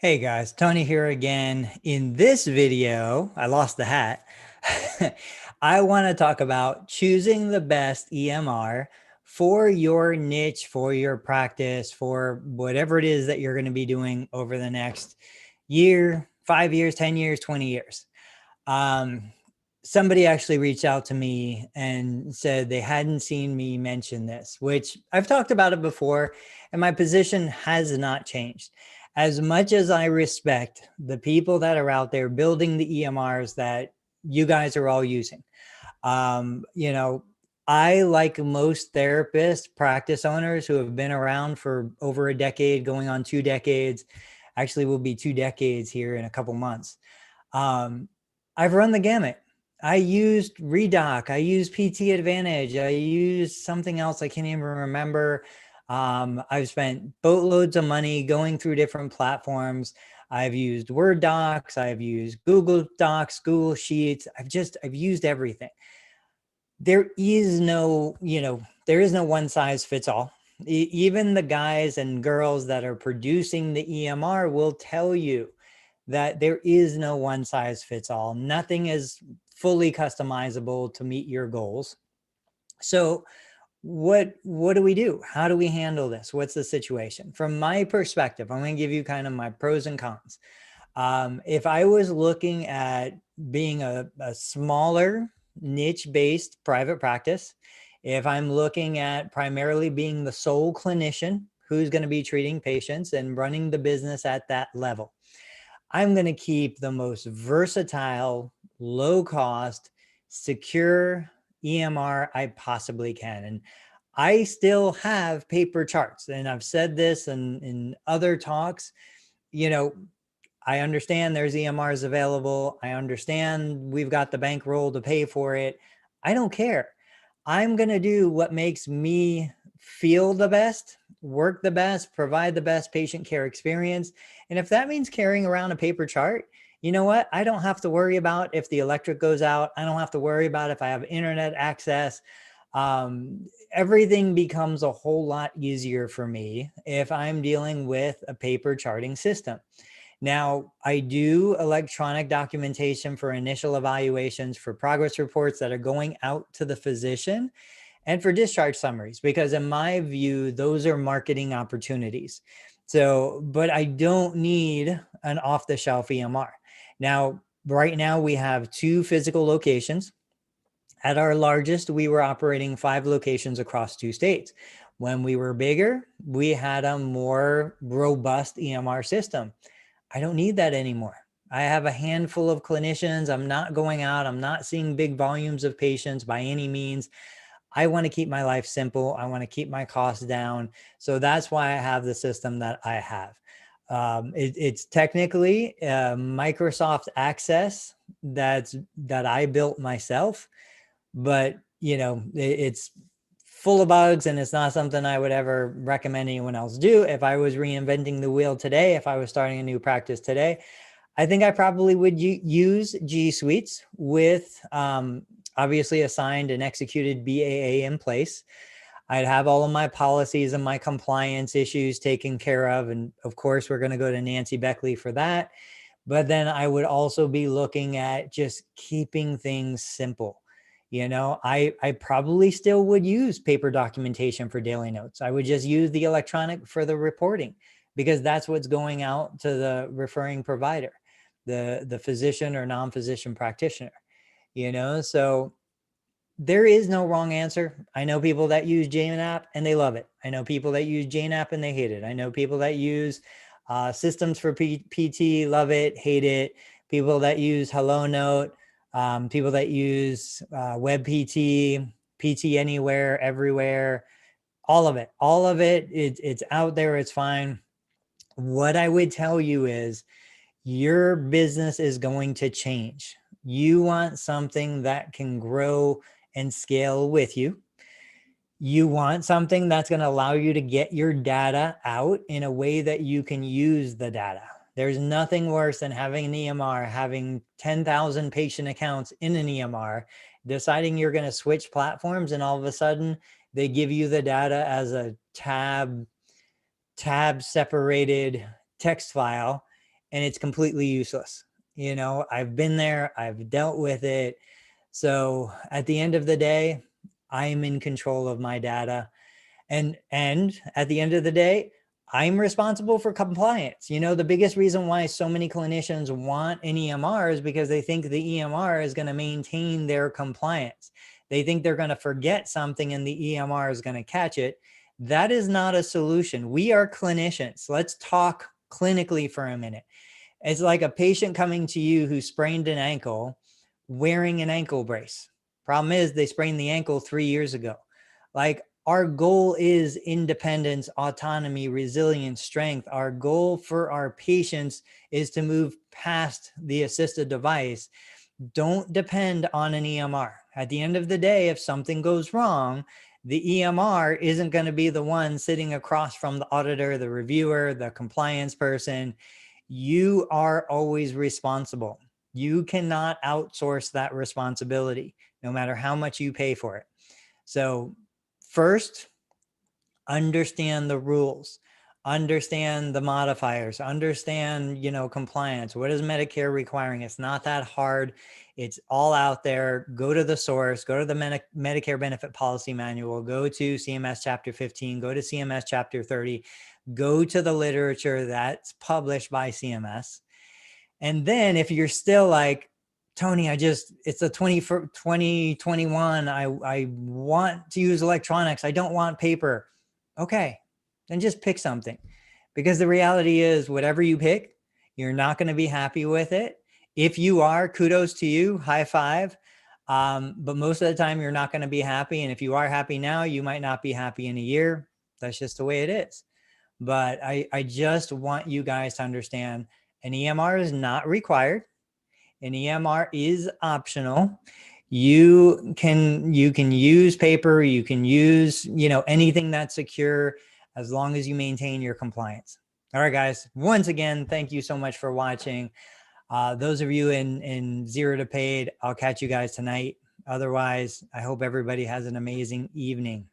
Hey guys, Tony here again. In this video, I lost the hat. I want to talk about choosing the best EMR for your niche, for your practice, for whatever it is that you're going to be doing over the next year, 5 years, 10 years, 20 years. Somebody actually reached out to me and said they hadn't seen me mention this, which I've talked about it before, and my position has not changed. As much as I respect the people that are out there building the EMRs that you guys are all using, I, like most therapists, practice owners who have been around for over a decade, going on 2 decades, actually will be 2 decades here in a couple months. I've run the gamut. I used Redoc, I used PT Advantage, I used something else I can't even remember. I've spent boatloads of money going through different platforms. I've used Word Docs, I've used Google Docs, Google Sheets. I've used everything. There is no one size fits all. Even the guys and girls that are producing the EMR will tell you that there is no one size fits all. Nothing is fully customizable to meet your goals. So what do we do? How do we handle this? What's the situation? From my perspective, I'm going to give you kind of my pros and cons. If I was looking at being a smaller niche-based private practice, if I'm looking at primarily being the sole clinician who's going to be treating patients and running the business at that level, I'm going to keep the most versatile, low cost, secure EMR I possibly can. And I still have paper charts, and I've said this in other talks. I understand there's EMRs available. I understand we've got the bankroll to pay for it. I don't care. I'm going to do what makes me feel the best, work the best, provide the best patient care experience. And if that means carrying around a paper chart, you know what? I don't have to worry about if the electric goes out. I don't have to worry about if I have internet access. Everything becomes a whole lot easier for me if I'm dealing with a paper charting system. Now, I do electronic documentation for initial evaluations, for progress reports that are going out to the physician, and for discharge summaries, because in my view, those are marketing opportunities. So, but I don't need an off-the-shelf EMR. Now, right now we have 2 physical locations. At our largest, we were operating 5 locations across 2 states. When we were bigger, we had a more robust EMR system. I don't need that anymore. I have a handful of clinicians. I'm not going out. I'm not seeing big volumes of patients by any means. I want to keep my life simple. I want to keep my costs down. So that's why I have the system that I have. It's technically Microsoft Access that I built myself, but it's full of bugs, and it's not something I would ever recommend anyone else do. If I was reinventing the wheel today, if I was starting a new practice today, I think I probably would use G Suites with obviously assigned and executed BAA in place. I'd have all of my policies and my compliance issues taken care of. And of course, we're going to go to Nancy Beckley for that. But then I would also be looking at just keeping things simple. I probably still would use paper documentation for daily notes. I would just use the electronic for the reporting, because that's what's going out to the referring provider, the physician or non-physician practitioner. So there is no wrong answer. I know people that use JNAP and they love it. I know people that use JNAP and they hate it. I know people that use systems for PT, love it, hate it. People that use Hello Note, people that use Web PT, PT Anywhere, Everywhere, all of it. It's out there. It's fine. What I would tell you is your business is going to change. You want something that can grow and scale with you. You want something that's going to allow you to get your data out in a way that you can use the data. There's nothing worse than having an EMR, having 10,000 patient accounts in an EMR, deciding you're going to switch platforms, and all of a sudden they give you the data as a tab separated text file, and it's completely useless. You know, I've been there, I've dealt with it. So at the end of the day, I'm in control of my data. And at the end of the day, I'm responsible for compliance. You know, the biggest reason why so many clinicians want an EMR is because they think the EMR is going to maintain their compliance. They think they're going to forget something and the EMR is going to catch it. That is not a solution. We are clinicians. Let's talk clinically for a minute. It's like a patient coming to you who sprained an ankle wearing an ankle brace. Problem is, they sprained the ankle 3 years ago. Like, our goal is independence, autonomy, resilience, strength. Our goal for our patients is to move past the assisted device. Don't depend on an EMR. At the end of the day, if something goes wrong, the EMR isn't going to be the one sitting across from the auditor, the reviewer, the compliance person. You are always responsible. You cannot outsource that responsibility, no matter how much you pay for it. So first, understand the rules, understand the modifiers, understand, compliance. What is Medicare requiring? It's not that hard. It's all out there. Go to the source, go to the Medicare Benefit Policy Manual, go to CMS Chapter 15, go to CMS Chapter 30, go to the literature that's published by CMS. And then if you're still like, Tony, it's the 2021. I want to use electronics. I don't want paper. Okay, then just pick something, because the reality is whatever you pick, you're not going to be happy with it. If you are, kudos to you, high five. But most of the time you're not going to be happy. And if you are happy now, you might not be happy in a year. That's just the way it is. But I just want you guys to understand an EMR is not required. An EMR is optional. You can use paper, you can use, anything that's secure, as long as you maintain your compliance. All right, guys, once again, thank you so much for watching. Those of you in 0 to paid, I'll catch you guys tonight. Otherwise, I hope everybody has an amazing evening.